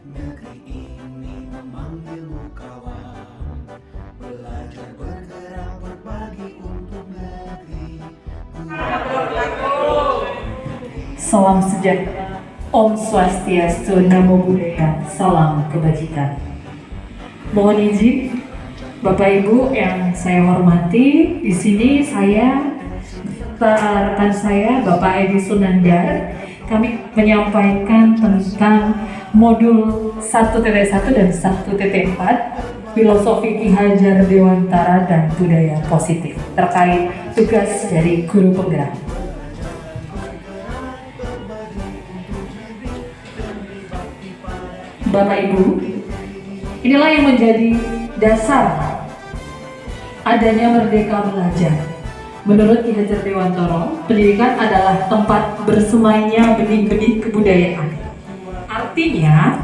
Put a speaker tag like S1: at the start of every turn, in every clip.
S1: Negeri ini memanggilmu kawan, belajar bergerak berbagi untuk negeri.
S2: Salam sejahtera, Om Swastiastu, Namo Buddhaya, salam kebajikan. Mohon izin, Bapak Ibu yang saya hormati, di sini saya beserta rekan saya, Bapak Edi Sunandar, kami menyampaikan tentang modul 1.1 dan 1.4 Filosofi Ki Hajar Dewantara dan Budaya Positif terkait tugas dari guru penggerak. Bapak Ibu, inilah yang menjadi dasar adanya Merdeka Belajar. Menurut Ki Hajar Dewantara, pendidikan adalah tempat bersemainya benih-benih kebudayaan. Artinya,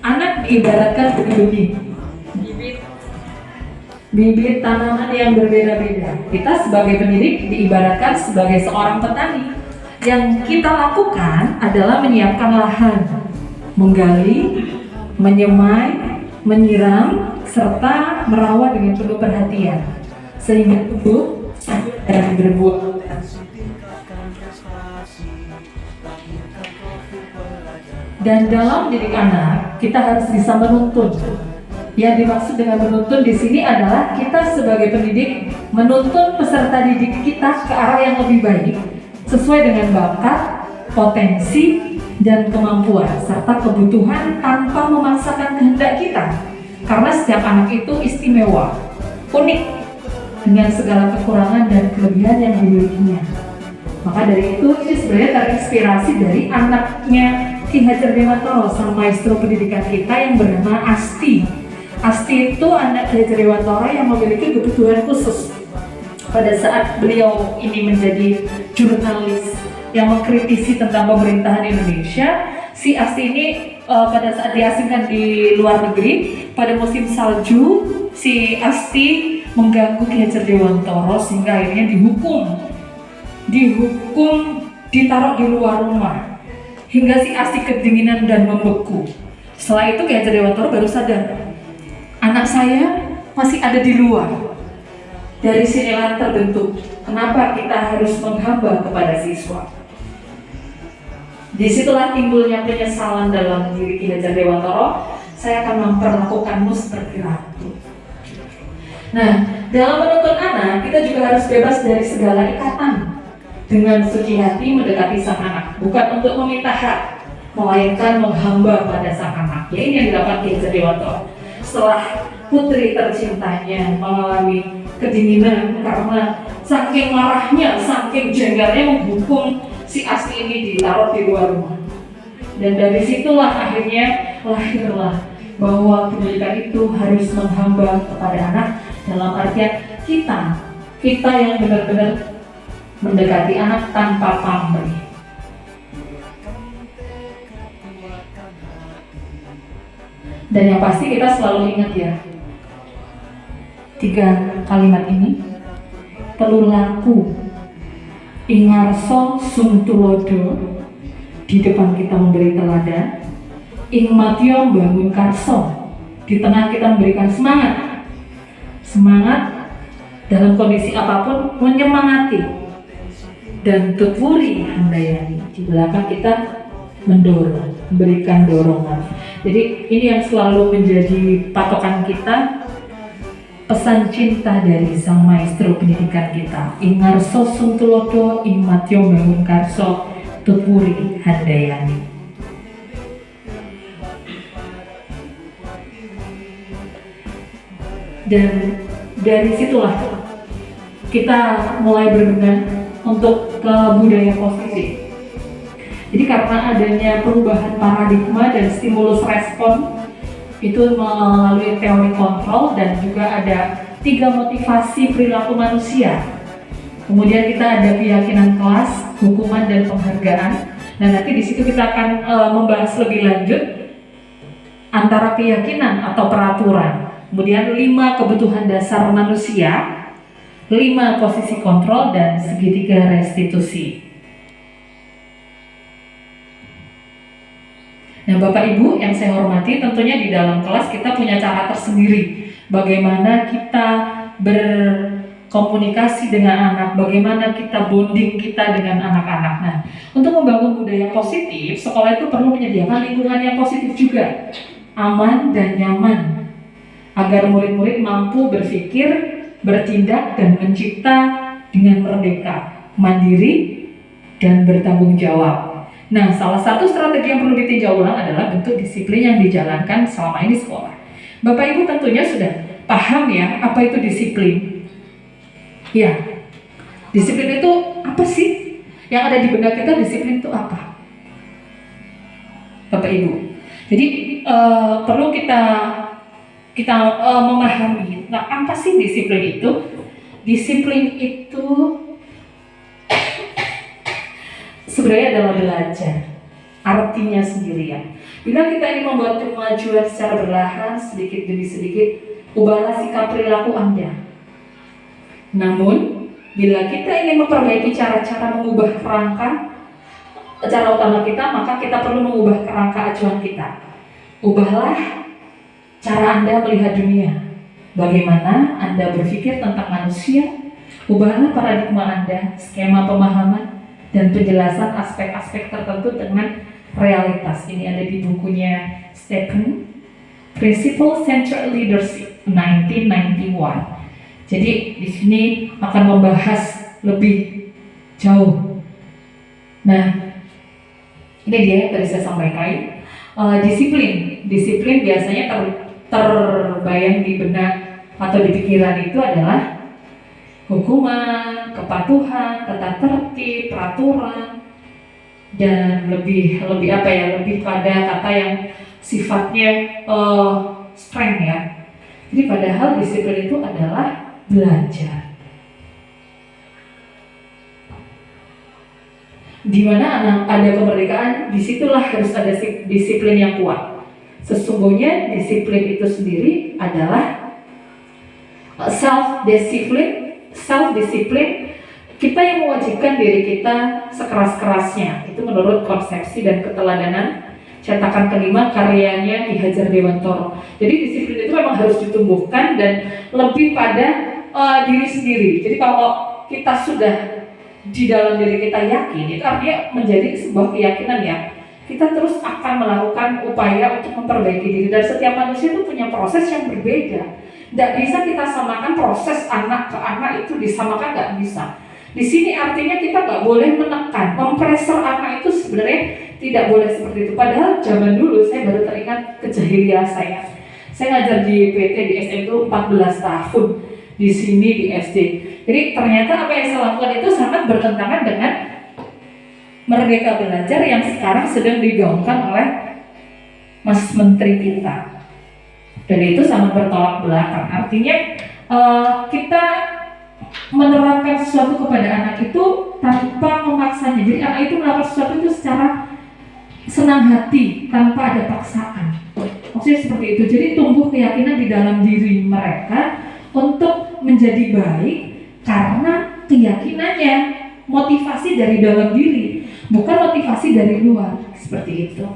S2: anak diibaratkan benih-benih, bibit tanaman yang berbeda-beda. Kita sebagai pendidik diibaratkan sebagai seorang petani. Yang kita lakukan adalah menyiapkan lahan, menggali, menyemai, menyiram, serta merawat dengan penuh perhatian sehingga tumbuh dan berbuah. Dan dalam didik anak, kita harus bisa menuntun. Yang dimaksud dengan menuntun di sini adalah kita sebagai pendidik menuntun peserta didik kita ke arah yang lebih baik sesuai dengan bakat, potensi, dan kemampuan serta kebutuhan tanpa memaksakan kehendak kita. Karena setiap anak itu istimewa, unik, dengan segala kekurangan dan kelebihan yang dimilikinya. Maka dari itu, ini sebenarnya terinspirasi dari anaknya Ki Hajar Dewantara, sang maestro pendidikan kita yang bernama Asti. Asti itu anak Ki Hajar Dewantara yang memiliki kebutuhan khusus. Pada saat beliau ini menjadi jurnalis yang mengkritisi tentang pemerintahan Indonesia, si Asti ini pada saat diasingkan di luar negeri, pada musim salju, si Asti mengganggu Ki Hajar Dewantara sehingga akhirnya dihukum ditaruh di luar rumah hingga si Asti kedinginan dan membeku. Setelah itu Ki Hajar Dewantara baru sadar, anak saya masih ada di luar. Dari sinilah terbentuk kenapa kita harus menghamba kepada siswa. Disitulah timbulnya penyesalan dalam diri Ki Hajar Dewantara. Saya akan memperlakukanmu seperti ratu. Nah, dalam menuntun anak, kita juga harus bebas dari segala ikatan. Dengan suci hati mendekati sang anak, bukan untuk meminta hak, melainkan menghamba pada sang anak. Ya, ini yang dilakukan Ki Hajar Dewantara. Setelah putri tercintanya mengalami kedinginan karena saking marahnya, saking jengkelnya menghukum si Asti ini ditaruh di luar rumah. Dan dari situlah akhirnya lahirlah bahwa pendidikan itu harus menghamba kepada anak. Dalam artian kita yang benar-benar mendekati anak tanpa pamrih. Dan yang pasti kita selalu ingat ya, 3 kalimat ini perlu laku. Ingarso sung tulodo, di depan kita memberi teladan. Ing matio bangun karso, di tengah kita memberikan semangat dalam kondisi apapun, menyemangati. Dan tutwuri handayani, di belakang kita mendorong, memberikan dorongan. Jadi ini yang selalu menjadi patokan kita, pesan cinta dari sang maestro pendidikan kita. Ingarso sung tulodo, ing matio bangun karso, tutwuri handayani. Dan dari situlah kita mulai berbenah untuk ke budaya positif. Jadi karena adanya perubahan paradigma dan stimulus respon itu melalui teori kontrol, dan juga ada 3 motivasi perilaku manusia. Kemudian kita ada keyakinan kelas, hukuman, dan penghargaan. Nah, nanti di situ kita akan membahas lebih lanjut antara keyakinan atau peraturan. Kemudian 5 kebutuhan dasar manusia, 5 posisi kontrol, dan segitiga restitusi. Nah, Bapak Ibu yang saya hormati, tentunya di dalam kelas kita punya cara tersendiri bagaimana kita berkomunikasi dengan anak, bagaimana kita bonding kita dengan anak-anak. Nah, untuk membangun budaya positif, sekolah itu perlu menyediakan lingkungan yang positif juga, aman dan nyaman, agar murid-murid mampu berpikir, bertindak, dan mencipta dengan merdeka, mandiri, dan bertanggung jawab. Nah, salah satu strategi yang perlu ditinjau ulang adalah bentuk disiplin yang dijalankan selama ini sekolah. Bapak Ibu tentunya sudah paham ya apa itu disiplin. Ya, disiplin itu apa sih? Yang ada di benak kita, disiplin itu apa? Bapak Ibu. Jadi perlu kita memahami, nah apa sih disiplin itu? Disiplin itu sebenarnya adalah belajar. Artinya sendiri ya. Bila kita ingin membuat kemajuan secara perlahan, sedikit demi sedikit, ubahlah sikap perilaku Anda. Namun, bila kita ingin memperbaiki cara-cara mengubah kerangka cara utama kita, maka kita perlu mengubah kerangka acuan kita. Ubahlah cara Anda melihat dunia. Bagaimana Anda berpikir tentang manusia? Ubahlah paradigma Anda, skema pemahaman, dan penjelasan aspek-aspek tertentu dengan realitas. Ini ada di bukunya Stephen, Principle Centered Leadership 1991. Jadi di sini akan membahas lebih jauh. Nah, ini dia yang tadi saya sampaikan. Disiplin biasanya terbayang di benak atau di pikiran itu adalah hukuman, kepatuhan, tata tertib, peraturan, dan lebih pada kata yang sifatnya strength ya. Jadi padahal disiplin itu adalah belajar. Di mana anak ada kemerdekaan, disitulah harus ada disiplin yang kuat. Sesungguhnya disiplin itu sendiri adalah self-discipline. Kita yang mewajibkan diri kita sekeras-kerasnya. Itu menurut konsepsi dan keteladanan cetakan kelima karyanya Ki Hajar Dewantoro. Jadi disiplin itu memang harus ditumbuhkan dan lebih pada diri sendiri. Jadi kalau kita sudah di dalam diri kita yakin, itu artinya menjadi sebuah keyakinan ya. Kita terus akan melakukan upaya untuk memperbaiki diri. Dan setiap manusia itu punya proses yang berbeda. Tidak bisa kita samakan proses anak ke anak, itu disamakan, nggak bisa. Di sini artinya kita nggak boleh menekan, mempressure anak itu sebenarnya tidak boleh seperti itu. Padahal zaman dulu saya baru teringat kejahiliah saya. Saya ngajar di PT di SM itu 14 tahun, di sini di SD. Jadi ternyata apa yang saya lakukan itu sangat bertentangan dengan Merdeka Belajar yang sekarang sedang digaungkan oleh Mas Menteri kita. Dan itu sangat bertolak belakang. Artinya kita menerapkan sesuatu kepada anak itu tanpa memaksanya. Jadi anak itu melakukan sesuatu itu secara senang hati, tanpa ada paksaan. Maksudnya seperti itu. Jadi tumbuh keyakinan di dalam diri mereka untuk menjadi baik karena keyakinannya, motivasi dari dalam diri, bukan motivasi dari luar. Seperti itu.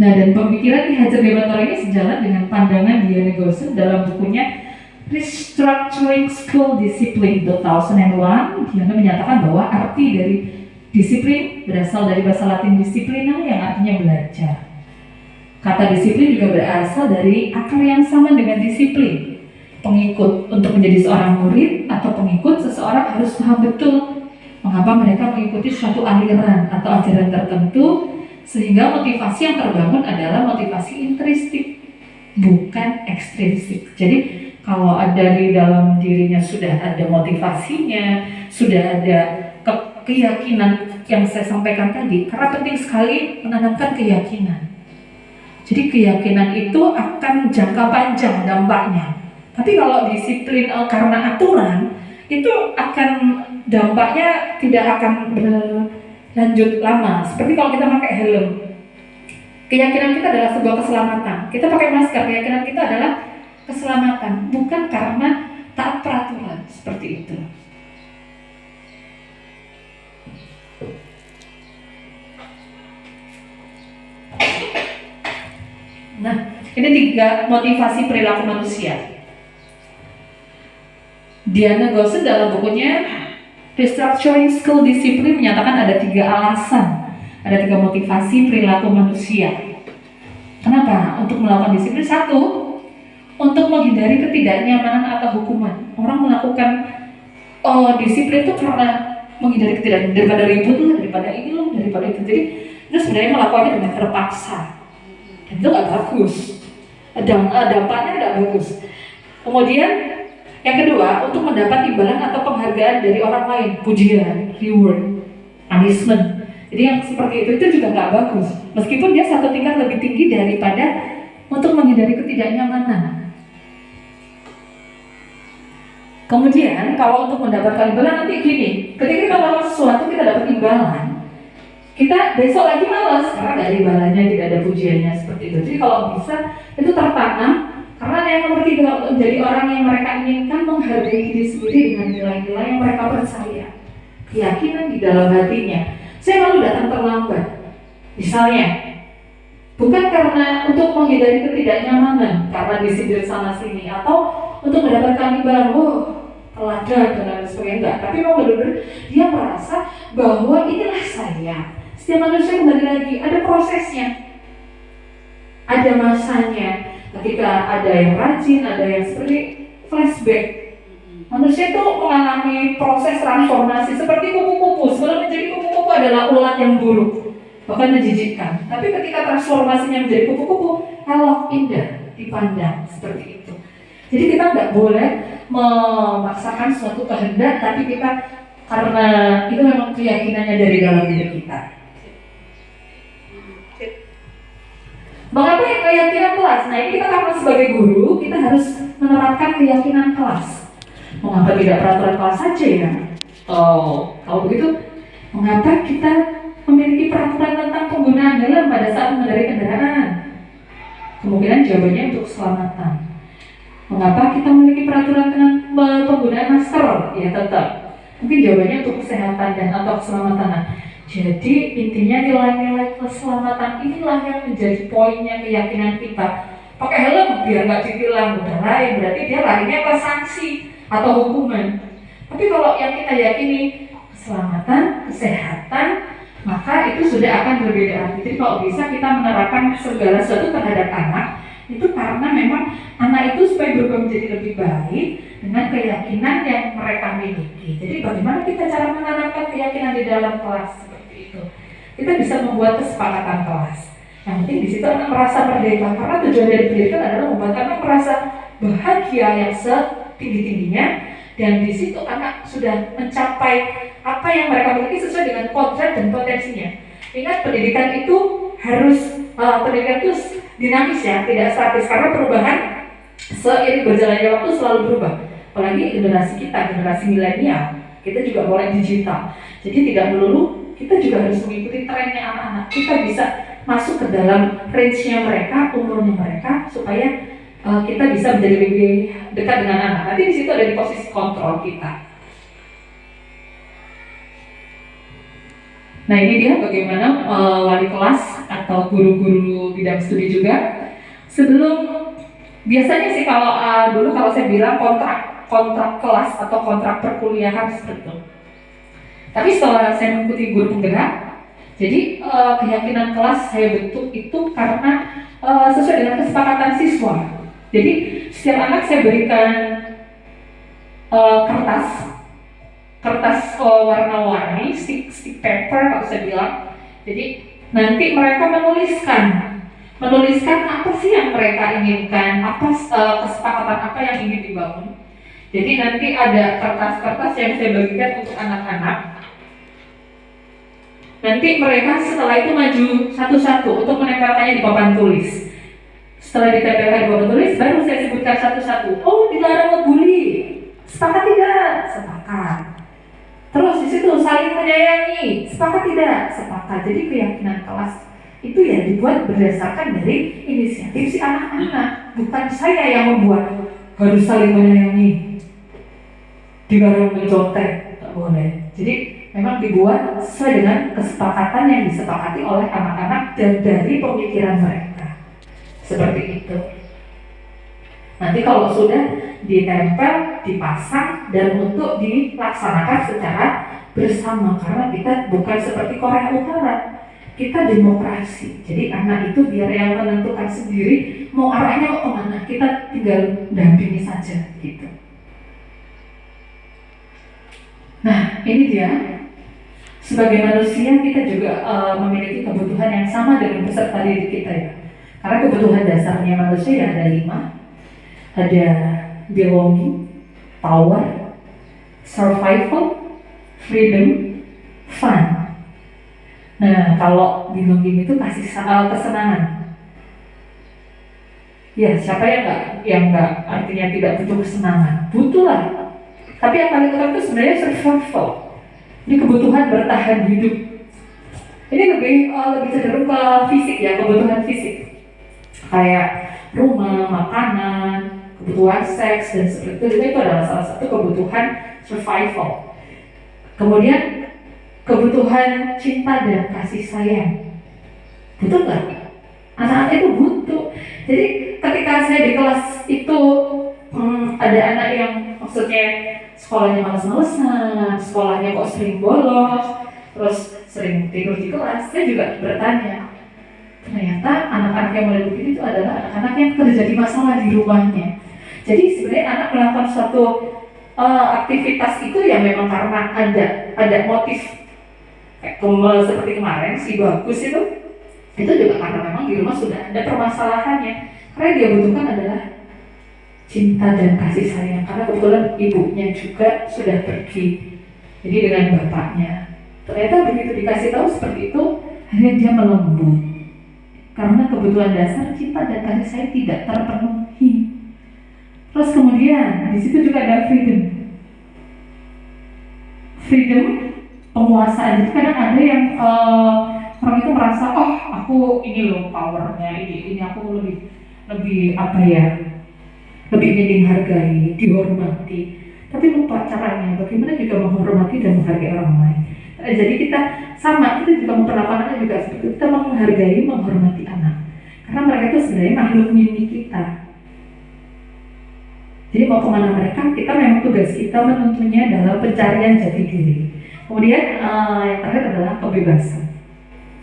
S2: Nah, dan pemikiran Ki Hajar Dewantoro ini sejalan dengan pandangan Diana Goshen dalam bukunya Restructuring School Discipline 2001. Diana menyatakan bahwa arti dari disiplin berasal dari bahasa Latin disciplina yang artinya belajar. Kata disiplin juga berasal dari akar yang sama dengan disiplin. Pengikut. Untuk menjadi seorang murid atau pengikut, seseorang harus paham betul mengapa mereka mengikuti suatu aliran atau ajaran tertentu, sehingga motivasi yang terbangun adalah motivasi intrinsik, bukan ekstrinsik. Jadi kalau dari dalam dirinya sudah ada motivasinya, sudah ada keyakinan yang saya sampaikan tadi, karena penting sekali menanamkan keyakinan. Jadi keyakinan itu akan jangka panjang dampaknya. Tapi kalau disiplin karena aturan, itu akan dampaknya tidak akan berlanjut lama. Seperti kalau kita pakai helm, keyakinan kita adalah sebuah keselamatan. Kita pakai masker, keyakinan kita adalah keselamatan, bukan karena taat peraturan. Seperti itu. Nah, ini 3 motivasi perilaku manusia. Diana Gosset dalam bukunya Restructuring School Discipline menyatakan ada 3 alasan, ada 3 motivasi perilaku manusia. Kenapa? Untuk melakukan disiplin. 1, untuk menghindari ketidaknyamanan atau hukuman. Orang melakukan disiplin itu karena menghindari ketidaknyamanan, daripada ribut lah, daripada ini loh, daripada itu. Jadi itu sebenarnya melakukannya dengan terpaksa. Dan itu nggak bagus. Dampaknya nggak bagus. Kemudian yang kedua, untuk mendapat imbalan atau penghargaan dari orang lain, pujian, reward, punishment. Jadi yang seperti itu juga nggak bagus. Meskipun dia 1 tingkat lebih tinggi daripada untuk menghindari ketidaknyamanan. Kemudian kalau untuk mendapatkan imbalan nanti gini, ketika kita melakukan sesuatu kita dapat imbalan, kita besok lagi malas karena nggak ada imbalannya, tidak ada pujiannya seperti itu. Jadi kalau bisa itu tertanam. Karena yang nomor 3, untuk menjadi orang yang mereka inginkan, menghargai diri sendiri dengan nilai-nilai yang mereka percaya, keyakinan di dalam hatinya. Saya malu datang terlambat, misalnya, bukan karena untuk menghindari ketidaknyamanan, karena disindir sana sini, atau untuk mendapatkan imbalan, teladan dan lain sebagainya, enggak. Tapi mau benar-benar dia merasa bahwa inilah saya. Setiap manusia kembali lagi ada prosesnya, ada masanya. Ketika ada yang rajin, ada yang seperti flashback. Manusia itu mengalami proses transformasi seperti kupu-kupu. Sebelum menjadi kupu-kupu adalah ulat yang buruk, bahkan menjijikkan. Tapi ketika transformasinya menjadi kupu-kupu, elok, indah dipandang seperti itu. Jadi kita nggak boleh memaksakan suatu kehendak, tapi kita karena itu memang keyakinannya dari dalam diri kita. Mengapa yang keyakinan kelas? Nah ini kita karena sebagai guru, kita harus menerapkan keyakinan kelas. Mengapa tidak peraturan kelas saja ya? Kalau begitu, mengapa kita memiliki peraturan tentang penggunaan helm pada saat mengendarai kendaraan? Kemungkinan jawabannya untuk keselamatan. Mengapa kita memiliki peraturan tentang penggunaan masker? Ya tetap. Mungkin jawabannya untuk kesehatan dan atau keselamatan. Jadi intinya nilai-nilai keselamatan inilah yang menjadi poinnya keyakinan kita. Pakai helm biar nggak ditilang, udah lain berarti dia larinya ke sanksi atau hukuman. Tapi kalau yang kita yakini keselamatan, kesehatan, maka itu sudah akan berbeda arti. Jadi kalau bisa kita menerapkan segala sesuatu terhadap anak, itu karena memang anak itu supaya berubah menjadi lebih baik dengan keyakinan yang mereka miliki. Jadi bagaimana kita cara menanamkan keyakinan di dalam kelas? Kita bisa membuat kesepakatan kelas. Yang penting di situ anak merasa merdeka, karena tujuan dari pendidikan adalah membuat anak merasa bahagia yang setinggi-tingginya, dan di situ anak sudah mencapai apa yang mereka miliki sesuai dengan kodrat dan potensinya. Ingat, pendidikan itu harus pendidikan itu dinamis ya, tidak statis, karena perubahan seiring berjalannya waktu selalu berubah. Apalagi generasi kita, generasi milenial, kita juga mulai digital. Jadi tidak melulu kita juga harus mengikuti trennya anak-anak. Kita bisa masuk ke dalam range-nya mereka, umurnya mereka, supaya kita bisa menjadi lebih dekat dengan anak. Nanti di situ ada di posisi kontrol kita. Nah ini dia bagaimana wali kelas atau guru-guru bidang studi juga. Sebelum biasanya sih kalau dulu kalau saya bilang kontrak kelas atau kontrak perkuliahan seperti itu. Tapi setelah saya mengikuti guru penggerak, jadi keyakinan kelas saya bentuk itu karena sesuai dengan kesepakatan siswa. Jadi setiap anak saya berikan kertas warna-warni, stick paper kalau saya bilang. Jadi nanti mereka menuliskan apa sih yang mereka inginkan, apa kesepakatan apa yang ingin dibangun. Jadi nanti ada kertas-kertas yang saya bagikan untuk anak-anak. Nanti mereka setelah itu maju satu-satu untuk menempelkannya di papan tulis. Setelah ditempelkan di papan tulis, baru saya sebutkan satu-satu. Oh, dilarang ngebully. Sepakat tidak? Sepakat. Terus di situ saling menyayangi. Sepakat tidak? Sepakat. Jadi keyakinan kelas itu ya dibuat berdasarkan dari inisiatif si anak-anak. Bukan saya yang membuat. Harus saling menyayangi. Dilarang mencontek, tak boleh. Jadi memang dibuat sesuai dengan kesepakatan yang disepakati oleh anak-anak dan dari pemikiran mereka. Seperti itu. Nanti kalau sudah ditempel, dipasang, dan untuk dilaksanakan secara bersama, karena kita bukan seperti Korea Utara, kita demokrasi. Jadi anak itu biar yang menentukan sendiri mau arahnya mau kemana, kita tinggal dampingi saja gitu. Nah, ini dia. Sebagai manusia kita juga memiliki kebutuhan yang sama dengan peserta didik kita ya. Karena kebutuhan dasarnya manusia ya ada 5. Ada belonging, power, survival, freedom, fun. Nah, kalau belonging itu kasih kesenangan. Ya, siapa yang nggak artinya tidak butuh kesenangan? Butuh lah. Tapi yang paling utama itu sebenarnya survival. Ini kebutuhan bertahan hidup. Ini lebih cenderung ke fisik ya, kebutuhan fisik. Kayak rumah, makanan, kebutuhan seks dan seperti itu adalah salah satu kebutuhan survival. Kemudian kebutuhan cinta dan kasih sayang. Butuh nggak? Anak-anak itu butuh. Jadi ketika saya di kelas itu ada anak yang maksudnya sekolahnya malas-malesan, sekolahnya kok sering bolos, terus sering tidur di kelas, saya juga bertanya, ternyata anak-anak yang mulai begitu itu adalah anak-anak yang terjadi masalah di rumahnya. Jadi sebenarnya anak melakukan suatu aktivitas itu ya memang karena ada motif. Seperti kemarin si Bagus itu juga karena memang di rumah sudah ada permasalahannya. Karena dia butuhkan adalah cinta dan kasih sayang, karena kebetulan ibunya juga sudah pergi. Jadi dengan bapaknya, ternyata begitu dikasih tahu seperti itu, akhirnya dia melembut. Karena kebutuhan dasar cinta dan kasih sayang tidak terpenuhi. Terus kemudian di situ juga ada freedom. Freedom, penguasaan. Jadi kadang ada yang orang itu merasa, oh aku ini loh powernya, ini aku lebih apa ya, lebih ingin dihargai, dihormati. Tapi lupa caranya, bagaimana juga menghormati dan menghargai orang lain. Jadi kita juga memperlakukan anak juga seperti itu. Kita menghargai, menghormati anak. Karena mereka itu sebenarnya makhluk mini kita. Jadi mau kemana mereka, kita memang tugas kita menuntunnya dalam pencarian jati diri. Kemudian yang terakhir adalah kebebasan.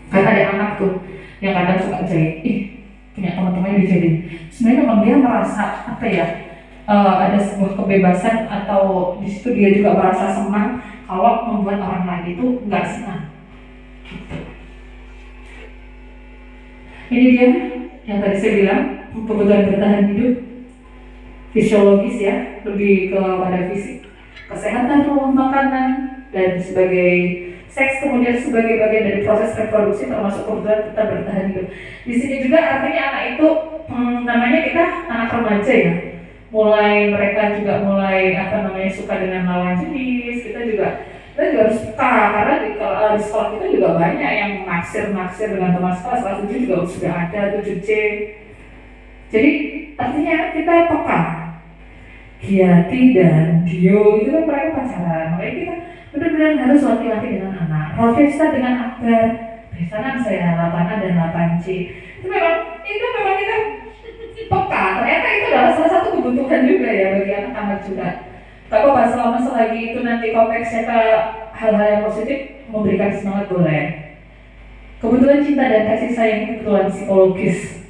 S2: Karena ada anak tuh yang kadang suka jahit, punya teman-teman yang dijahit. Sebenarnya memang dia merasa apa ya, ada sebuah kebebasan atau di situ dia juga merasa senang kalau membuat orang lain itu nggak senang. Gitu. Ini dia yang tadi saya bilang kebutuhan bertahan hidup fisiologis ya, lebih kepada fisik, kesehatan ruang makanan dan sebagai seks, kemudian sebagai bagian dari proses reproduksi termasuk kebutuhan tetap bertahan hidup. Di sini juga artinya anak itu namanya kita anak remaja ya. Mereka juga mulai suka dengan lawan jenis. Kita juga harus suka karena di sekolah kita juga banyak yang naksir dengan teman sekelas. Kelas 7 juga sudah ada 7C. Jadi artinya kita peka. Giati dan Dio itu kan mereka pacaran. Makanya kita benar-benar harus hati-hati dengan anak. Rodesta dengan Akbar, besanan saya 8A dan 8C. Itu memang kita peka. Ternyata itu adalah salah satu kebutuhan juga ya bagi anak-anak juga. Tak apa selagi itu nanti konteksnya ke hal-hal yang positif, memberikan semangat boleh. Kebutuhan cinta dan kasih sayang itu kebutuhan psikologis.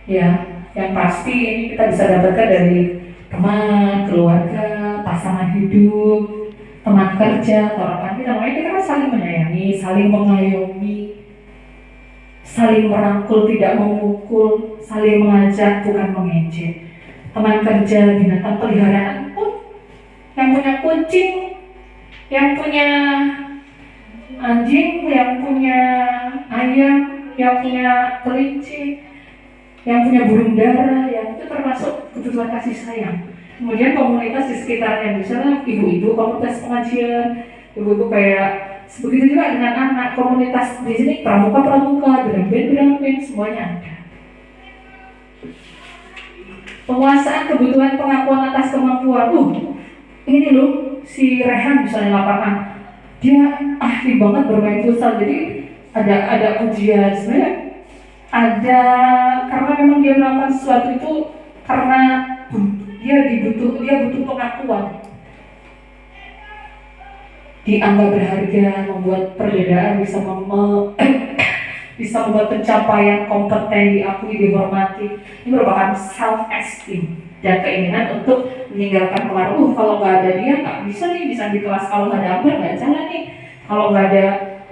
S2: Ya, yang pasti ini kita bisa dapatkan dari teman, keluarga, pasangan hidup, teman kerja, atau rekan kita. Makanya kita kan saling menyayangi, saling mengayomi, saling merangkul, tidak memukul, saling mengajak, bukan mengejek. Teman kerja, binatang peliharaan pun, yang punya kucing, yang punya anjing, yang punya ayam, yang punya kelinci, yang punya burung dara, yang itu termasuk kebutuhan kasih sayang. Kemudian komunitas di sekitarnya, misalnya ibu-ibu komunitas pengajian, ibu-ibu kayak begitu juga dengan anak, komunitas di sini pramuka dengan band semuanya ada. Penguasaan kebutuhan pengakuan atas kemampuan. Ini loh si Rehan misalnya 8A dia ahli banget bermain futsal. Jadi ada ujian sebenarnya, ada karena memang dia melakukan sesuatu itu karena dia butuh pengakuan, dianggap berharga, membuat perbedaan, bisa membuat pencapaian kompeten diakui, dihormati. Ini merupakan self esteem dan keinginan untuk meninggalkan pengaruh. Kalau nggak ada dia nggak bisa nih bisa di kelas, kalau nggak ada Amber nggak jalan nih, kalau nggak ada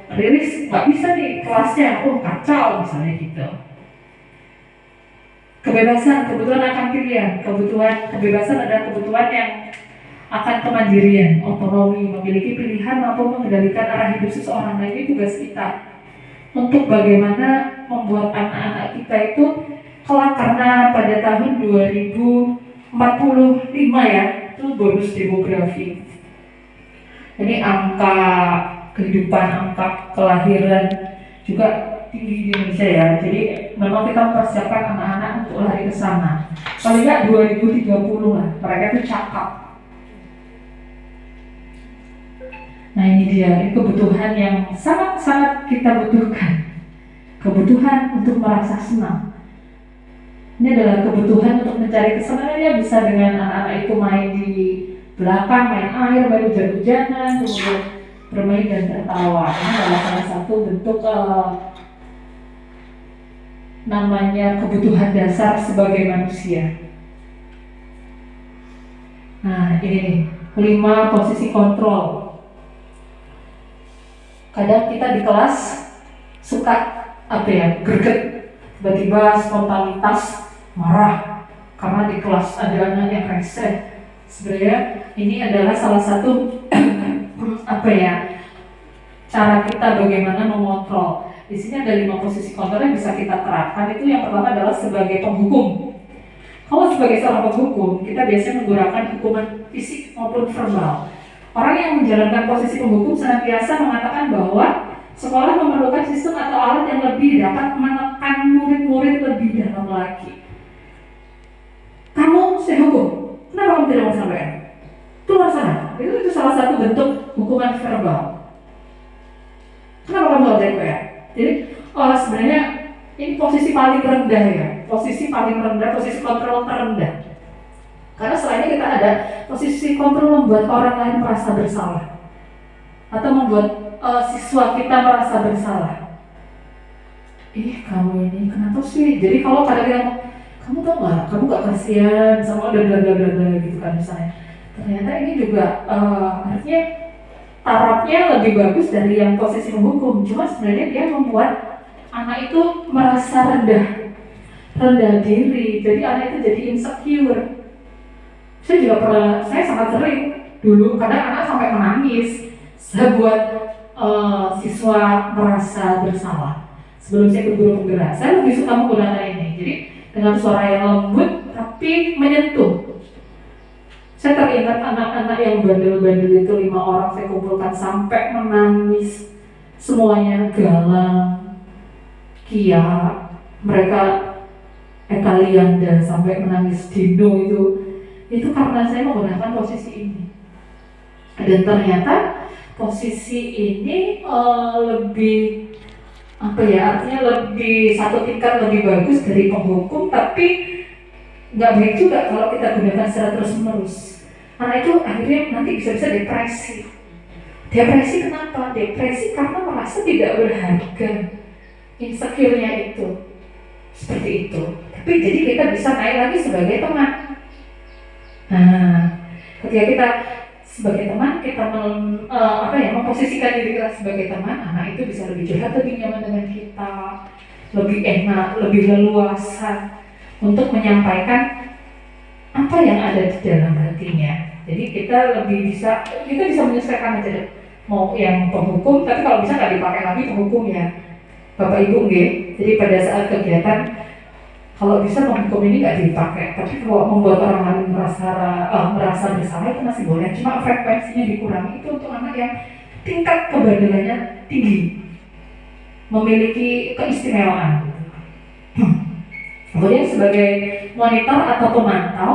S2: Riris nggak bisa nih kelasnya, kacau misalnya gitu. Kebebasan, kebutuhan akan pilihan. Kebebasan adalah kebutuhan yang akan kemandirian, otonomi, memiliki pilihan mampu mengendalikan arah hidup seseorang. Nah, ini tugas kita untuk bagaimana membuat anak-anak kita itu kelak, karena pada tahun 2045 ya, itu bonus demografi. Jadi angka kehidupan, angka kelahiran juga tinggi di Indonesia ya. Jadi memang kita mempersiapkan anak-anak untuk lari ke sana. Paling nggak 2030 lah, mereka itu cakap. Nah ini dia, ini kebutuhan yang sangat-sangat kita butuhkan. Kebutuhan untuk merasa senang. Ini adalah kebutuhan untuk mencari kesenangannya, bisa dengan anak-anak itu main di belakang, main air, baru hujan-hujanan, kemudian bermain dan tertawa. Ini adalah salah satu bentuk namanya kebutuhan dasar sebagai manusia. Nah ini nih, 5 posisi kontrol. Kadang kita di kelas suka greget, tiba-tiba spontanitas marah karena di kelas ada anak yang rese. Sebenarnya ini adalah salah satu cara kita bagaimana mengontrol. Di sini ada 5 posisi kontrol yang bisa kita terapkan. Itu yang pertama adalah sebagai penghukum. Kalau sebagai seorang penghukum, kita biasanya menggunakan hukuman fisik maupun verbal. Orang yang menjalankan posisi penghukum senantiasa mengatakan bahwa sekolah memerlukan sistem atau alat yang lebih dapat menekan murid-murid lebih dalam lagi. Kamu saya hukum, kenapa kamu tidak mau sampaikan? Keluar sana. Itu salah satu bentuk hukuman verbal. Kenapa kamu tidak sampaikan? Jadi sebenarnya ini posisi paling rendah ya, posisi paling rendah, posisi kontrol terendah. Karena selain kita ada posisi kontrol membuat orang lain merasa bersalah atau membuat siswa kita merasa bersalah. Kamu ini kenapa sih? Jadi kalau kadang kamu tau nggak, kamu gak kasihan sama bla gitu kan misalnya. Ternyata ini juga artinya tarafnya lebih bagus dari yang posisi menghukum. Cuma sebenarnya dia membuat anak itu merasa rendah diri. Jadi anak itu jadi insecure. Saya sangat sering dulu, kadang anak sampai menangis. Saya buat siswa merasa bersalah. Sebelum saya berguru penggerak, saya lebih suka menggunakan ini. Jadi dengan suara yang lembut tapi menyentuh. Saya teringat anak-anak yang bandel-bandel itu 5 orang saya kumpulkan sampai menangis. Semuanya galang, Kia, mereka Ekalianda sampai menangis, Dino itu karena saya menggunakan posisi ini. Dan ternyata posisi ini lebih artinya lebih satu tingkat lebih bagus dari penghukum, tapi nggak baik juga kalau kita gunakan secara terus-menerus. Karena itu akhirnya nanti bisa-bisa depresi. Depresi kenapa? Depresi karena merasa tidak berharga, insecure-nya itu seperti itu. Tapi jadi kita bisa naik lagi sebagai teman. Nah, ketika kita sebagai teman, kita memposisikan diri kita sebagai teman, anak itu bisa lebih curhat, lebih nyaman dengan kita, lebih enak, lebih leluasa untuk menyampaikan apa yang ada di dalam hatinya. Jadi kita bisa menyesuaikan aja deh. Mau yang penghukum, tapi kalau bisa nggak dipakai lagi penghukum ya, Bapak Ibu nggih. Jadi pada saat kegiatan, kalau bisa penghukum ini nggak dipakai, tapi kalau membuat orang lain merasa bersalah itu masih boleh, cuma frekuensinya dikurangi. Itu untuk anak yang tingkat kebandelannya tinggi, memiliki keistimewaan. Kemudian sebagai monitor atau pemantau,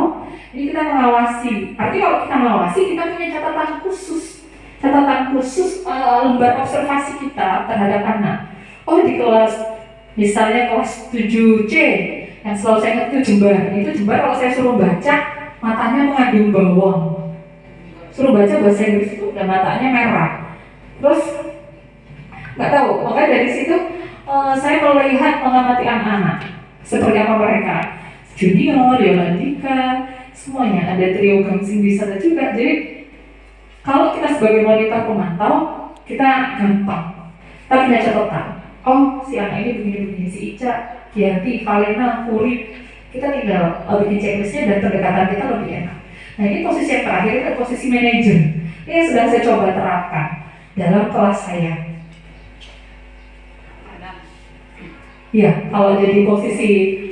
S2: ini kita mengawasi. Artinya kalau kita mengawasi, kita punya catatan khusus. catatan khusus lembar observasi kita terhadap anak. Oh, di kelas misalnya kelas 7C yang selalu saya ingat itu jembar kalau saya suruh baca matanya mengandung bawang, suruh baca bahasa Inggris itu udah matanya merah. Terus nggak tahu, makanya dari situ saya melihat mengamati anak-anak seperti apa mereka, junior, Yolandika, semuanya ada trio gangsing di sana juga. Jadi kalau kita sebagai monitor pemantau kita gampang, tapi punya catatan. Oh, si anak ini begini-begini, si Ica, Gianti, Valena, Furi, kita tinggal bikin checklistnya dan pendekatan kita lebih enak. Nah, ini posisi yang terakhir, itu posisi manajer. Ini yang sedang saya coba terapkan dalam kelas saya. Ya, kalau jadi posisi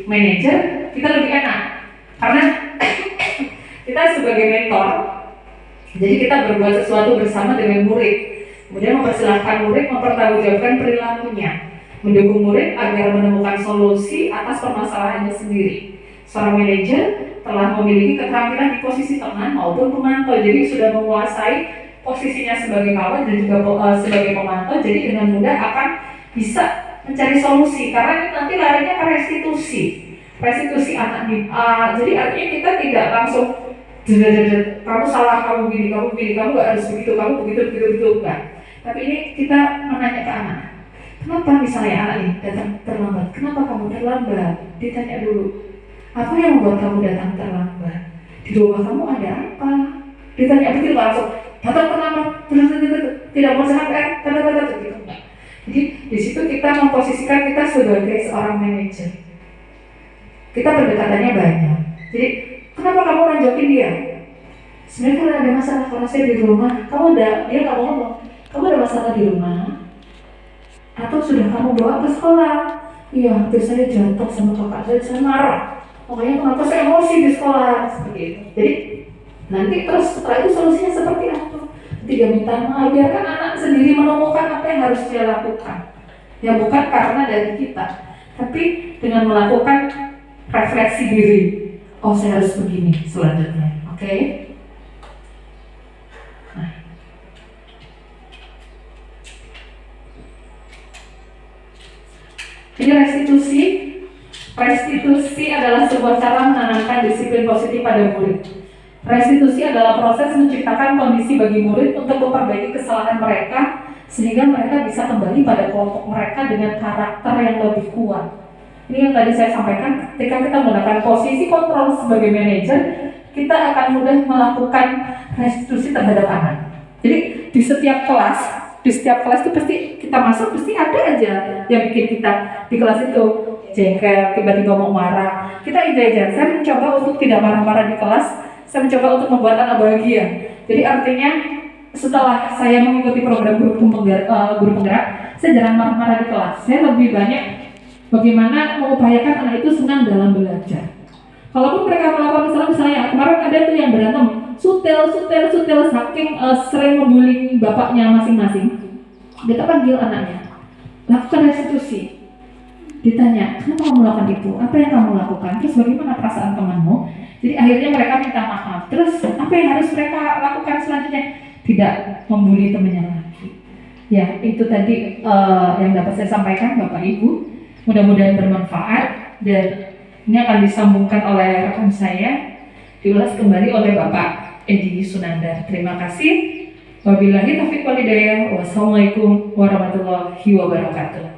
S2: manajer, kita lebih enak. Karena kita sebagai mentor, jadi kita berbuat sesuatu bersama dengan murid. Kemudian mempersilahkan murid mempertanggungjawabkan perilakunya, mendukung murid agar menemukan solusi atas permasalahannya sendiri. Seorang manajer telah memiliki keterampilan di posisi tengah maupun pemantau, jadi sudah menguasai posisinya sebagai kawan dan juga sebagai pemantau, jadi dengan mudah akan bisa mencari solusi, karena nanti larinya ke restitusi anak nih. Jadi artinya kita tidak langsung kamu salah, kamu gini, kamu gak harus begitu, kamu begitu enggak. Tapi ini kita menanya ke anak, kenapa misalnya anak ini datang terlambat? Kenapa kamu terlambat? Ditanya dulu, apa yang membuat kamu datang terlambat? Di rumah kamu ada apa? Ditanya begitu langsung, datang terlambat, tidak mau sampai, gitu. Jadi di situ kita memposisikan kita sebagai seorang manajer. Kita pendekatannya banyak. Jadi kenapa kamu nonjokin dia? Sebenarnya kalau ada masalah, kalau saya di rumah, dia nggak mau ngomong. Kamu ada masalah di rumah? Atau sudah kamu bawa ke sekolah? Iya, hampir saya jatuh sama kakak saya marah. Makanya kenapa saya emosi di sekolah? Seperti itu. Jadi nanti terus setelah itu solusinya seperti apa? Dia minta maaf, biarkan anak sendiri menemukan apa yang harus dia lakukan. Ya bukan karena dari kita, tapi dengan melakukan refleksi diri. Oh, saya harus begini selanjutnya, oke? Nah. Ini restitusi adalah sebuah cara menanamkan disiplin positif pada murid. Restitusi adalah proses menciptakan kondisi bagi murid untuk memperbaiki kesalahan mereka sehingga mereka bisa kembali pada kelompok mereka dengan karakter yang lebih kuat. Ini yang tadi saya sampaikan, ketika kita menggunakan posisi kontrol sebagai manajer, kita akan mudah melakukan restitusi terhadap anak. Jadi di setiap kelas itu pasti kita masuk, pasti ada aja yang bikin kita di kelas itu jengkel, tiba-tiba mau marah. Kita ide-ide, saya mencoba untuk tidak marah-marah di kelas. Saya mencoba untuk membuat anak bahagia. Jadi artinya setelah saya mengikuti program guru penggerak, saya jarang marah-marah di kelas. Saya lebih banyak bagaimana mengupayakan anak itu senang dalam belajar. Kalaupun mereka melakukan misalnya kemarin ada tuh yang berantem, sutel saking sering membuli bapaknya masing-masing. Kita panggil anaknya, lakukan restitusi. Ditanya, kenapa kamu melakukan itu? Apa yang kamu lakukan? Terus bagaimana perasaan temanmu? Jadi akhirnya mereka minta maaf. Terus apa yang harus mereka lakukan selanjutnya? Tidak membuli temannya lagi. Ya, itu tadi yang dapat saya sampaikan Bapak Ibu. Mudah-mudahan bermanfaat dan ini akan disambungkan oleh rekan saya, diulas kembali oleh Bapak Edi Sunandar. Terima kasih. Wabillahi taufiq wal hidayah. Wassalamualaikum warahmatullahi wabarakatuh.